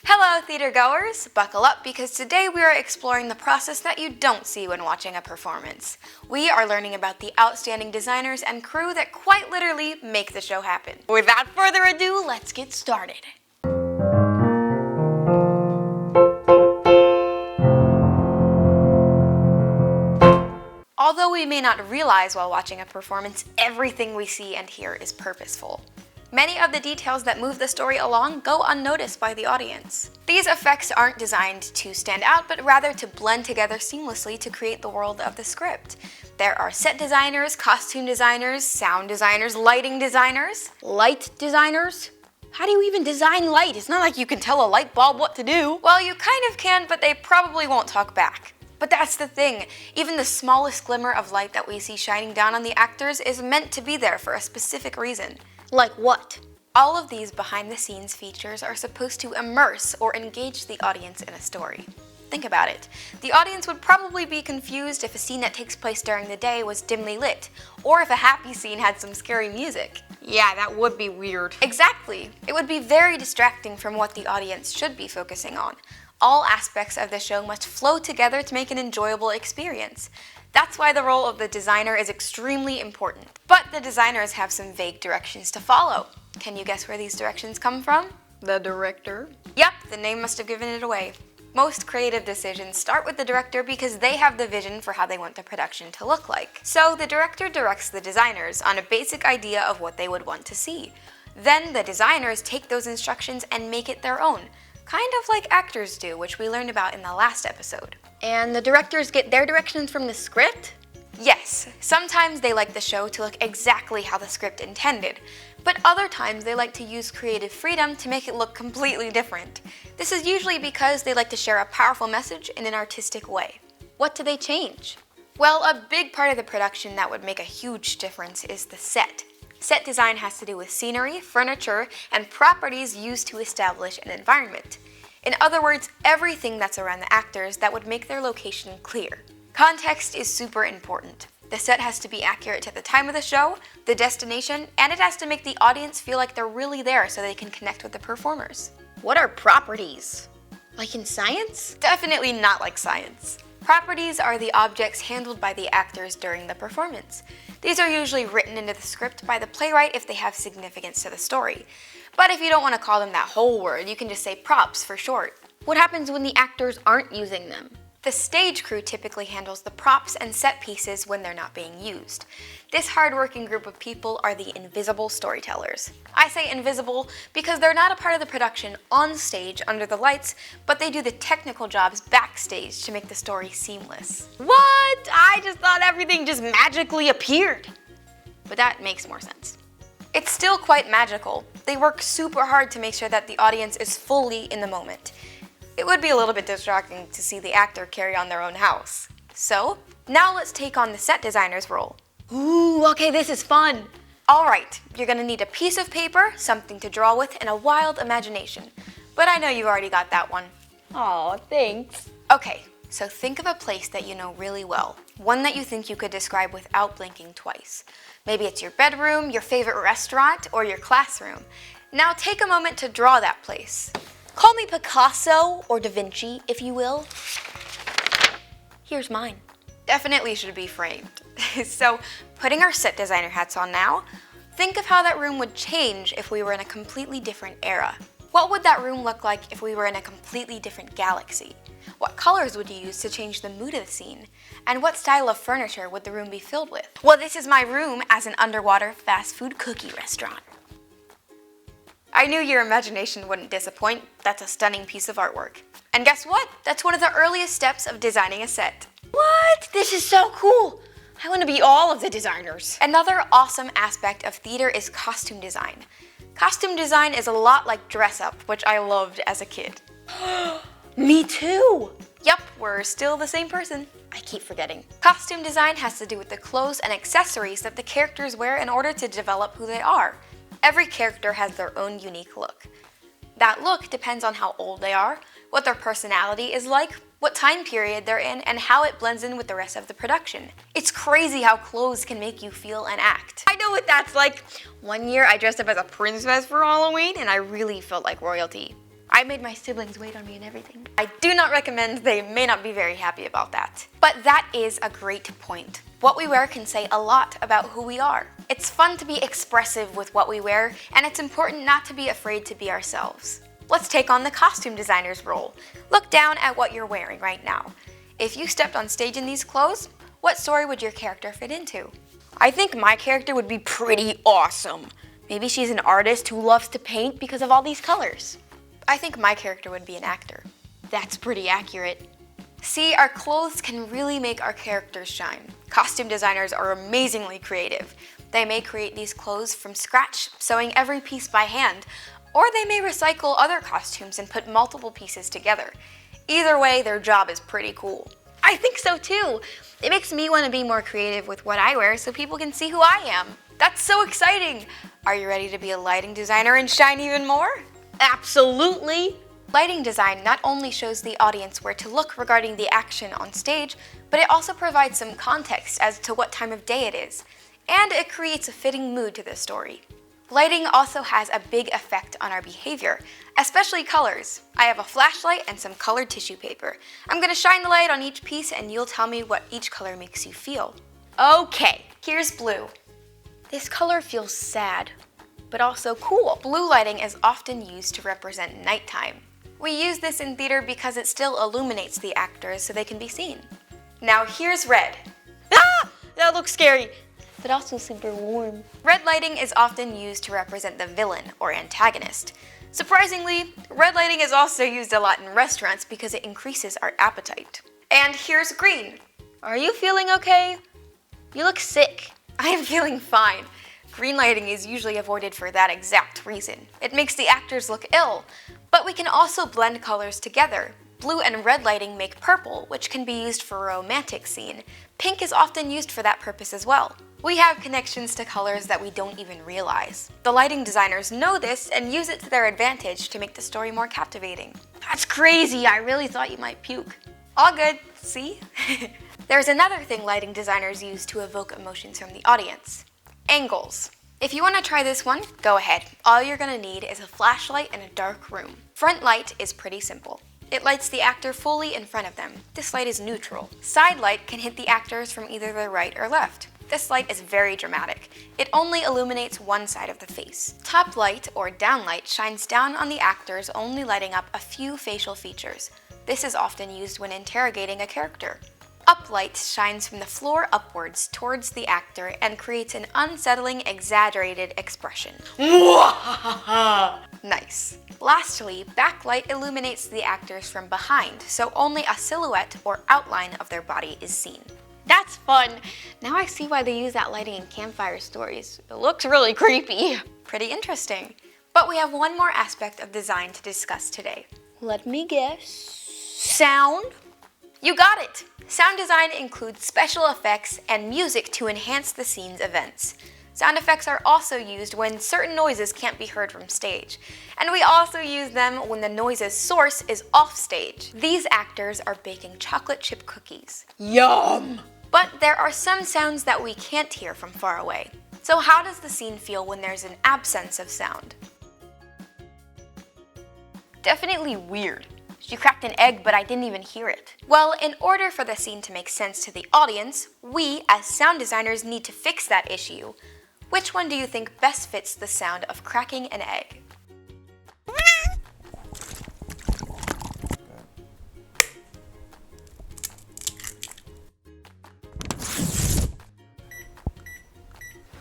Hello, theater goers! Buckle up because today we are exploring the process that you don't see when watching a performance. We are learning about the outstanding designers and crew that quite literally make the show happen. Without further ado, let's get started. Although we may not realize while watching a performance, everything we see and hear is purposeful. Many of the details that move the story along go unnoticed by the audience. These effects aren't designed to stand out, but rather to blend together seamlessly to create the world of the script. There are set designers, costume designers, sound designers, lighting designers. Light designers? How do you even design light? It's not like you can tell a light bulb what to do. Well, you kind of can, but they probably won't talk back. But that's the thing, even the smallest glimmer of light that we see shining down on the actors is meant to be there for a specific reason. Like what? All of these behind-the-scenes features are supposed to immerse or engage the audience in a story. Think about it. The audience would probably be confused if a scene that takes place during the day was dimly lit, or if a happy scene had some scary music. Yeah, that would be weird. Exactly. It would be very distracting from what the audience should be focusing on. All aspects of the show must flow together to make an enjoyable experience. That's why the role of the designer is extremely important. But the designers have some vague directions to follow. Can you guess where these directions come from? The director. Yep, the name must have given it away. Most creative decisions start with the director because they have the vision for how they want the production to look like. So the director directs the designers on a basic idea of what they would want to see. Then the designers take those instructions and make it their own. Kind of like actors do, which we learned about in the last episode. And the directors get their directions from the script? Yes, sometimes they like the show to look exactly how the script intended, but other times they like to use creative freedom to make it look completely different. This is usually because they like to share a powerful message in an artistic way. What do they change? Well, a big part of the production that would make a huge difference is the set. Set design has to do with scenery, furniture, and properties used to establish an environment. In other words, everything that's around the actors that would make their location clear. Context is super important. The set has to be accurate to the time of the show, the destination, and it has to make the audience feel like they're really there so they can connect with the performers. What are properties? Like in science? Definitely not like science. Properties are the objects handled by the actors during the performance. These are usually written into the script by the playwright if they have significance to the story. But if you don't want to call them that whole word, you can just say props for short. What happens when the actors aren't using them? The stage crew typically handles the props and set pieces when they're not being used. This hardworking group of people are the invisible storytellers. I say invisible because they're not a part of the production on stage under the lights, but they do the technical jobs backstage to make the story seamless. What? I just thought everything just magically appeared. But that makes more sense. It's still quite magical. They work super hard to make sure that the audience is fully in the moment. It would be a little bit distracting to see the actor carry on their own house. So, now let's take on the set designer's role. Ooh, okay, this is fun. Alright, you're gonna need a piece of paper, something to draw with, and a wild imagination. But I know you've already got that one. Aw, thanks. Okay, so think of a place that you know really well. One that you think you could describe without blinking twice. Maybe it's your bedroom, your favorite restaurant, or your classroom. Now take a moment to draw that place. Call me Picasso or Da Vinci, if you will. Here's mine. Definitely should be framed. So, putting our set designer hats on now, think of how that room would change if we were in a completely different era. What would that room look like if we were in a completely different galaxy? What colors would you use to change the mood of the scene? And what style of furniture would the room be filled with? Well, this is my room as an underwater fast food cookie restaurant. I knew your imagination wouldn't disappoint. That's a stunning piece of artwork. And guess what? That's one of the earliest steps of designing a set. What? This is so cool! I want to be all of the designers. Another awesome aspect of theater is costume design. Costume design is a lot like dress up, which I loved as a kid. Me too! Yep, we're still the same person. I keep forgetting. Costume design has to do with the clothes and accessories that the characters wear in order to develop who they are. Every character has their own unique look. That look depends on how old they are, what their personality is like, what time period they're in, and how it blends in with the rest of the production. It's crazy how clothes can make you feel and act. I know what that's like. One year I dressed up as a princess for Halloween and I really felt like royalty. I made my siblings wait on me and everything. I do not recommend, they may not be very happy about that. But that is a great point. What we wear can say a lot about who we are. It's fun to be expressive with what we wear, and it's important not to be afraid to be ourselves. Let's take on the costume designer's role. Look down at what you're wearing right now. If you stepped on stage in these clothes, what story would your character fit into? I think my character would be pretty awesome. Maybe she's an artist who loves to paint because of all these colors. I think my character would be an actor. That's pretty accurate. See, our clothes can really make our characters shine. Costume designers are amazingly creative. They may create these clothes from scratch, sewing every piece by hand, or they may recycle other costumes and put multiple pieces together. Either way, their job is pretty cool. I think so too. It makes me want to be more creative with what I wear so people can see who I am. That's so exciting! Are you ready to be a lighting designer and shine even more? Absolutely! Lighting design not only shows the audience where to look regarding the action on stage, but it also provides some context as to what time of day it is, and it creates a fitting mood to the story. Lighting also has a big effect on our behavior, especially colors. I have a flashlight and some colored tissue paper. I'm gonna shine the light on each piece and you'll tell me what each color makes you feel. Okay, here's blue. This color feels sad, but also cool. Blue lighting is often used to represent nighttime. We use this in theater because it still illuminates the actors so they can be seen. Now here's red. Ah! That looks scary, but also super warm. Red lighting is often used to represent the villain or antagonist. Surprisingly, red lighting is also used a lot in restaurants because it increases our appetite. And here's green. Are you feeling okay? You look sick. I am feeling fine. Green lighting is usually avoided for that exact reason. It makes the actors look ill, but we can also blend colors together. Blue and red lighting make purple, which can be used for a romantic scene. Pink is often used for that purpose as well. We have connections to colors that we don't even realize. The lighting designers know this and use it to their advantage to make the story more captivating. That's crazy, I really thought you might puke. All good, see? There's another thing lighting designers use to evoke emotions from the audience. Angles. If you want to try this one, go ahead. All you're going to need is a flashlight in a dark room. Front light is pretty simple. It lights the actor fully in front of them. This light is neutral. Side light can hit the actors from either the right or left. This light is very dramatic. It only illuminates one side of the face. Top light or down light shines down on the actors, only lighting up a few facial features. This is often used when interrogating a character. Uplight shines from the floor upwards towards the actor and creates an unsettling, exaggerated expression. Nice. Lastly, backlight illuminates the actors from behind, so only a silhouette or outline of their body is seen. That's fun! Now I see why they use that lighting in campfire stories. It looks really creepy. Pretty interesting. But we have one more aspect of design to discuss today. Let me guess. Sound? You got it! Sound design includes special effects and music to enhance the scene's events. Sound effects are also used when certain noises can't be heard from stage. And we also use them when the noise's source is off stage. These actors are baking chocolate chip cookies. Yum! But there are some sounds that we can't hear from far away. So how does the scene feel when there's an absence of sound? Definitely weird. She cracked an egg, but I didn't even hear it. Well, in order for the scene to make sense to the audience, we, as sound designers, need to fix that issue. Which one do you think best fits the sound of cracking an egg?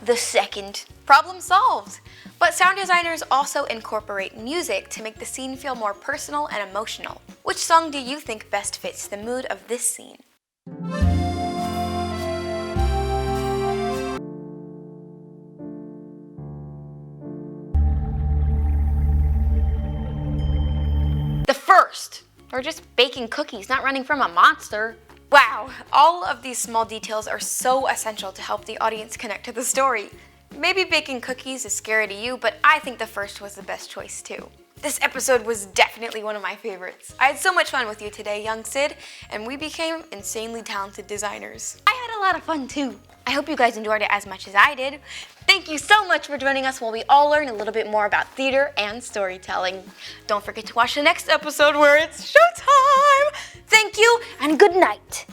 The second. Problem solved! But sound designers also incorporate music to make the scene feel more personal and emotional. Which song do you think best fits the mood of this scene? The first! We're just baking cookies, not running from a monster. Wow, all of these small details are so essential to help the audience connect to the story. Maybe baking cookies is scary to you, but I think the first was the best choice too. This episode was definitely one of my favorites. I had so much fun with you today, young Syd, and we became insanely talented designers. I had a a lot of fun too. I hope you guys enjoyed it as much as I did. Thank you so much for joining us while we all learn a little bit more about theater and storytelling. Don't forget to watch the next episode where it's showtime! Thank you and good night.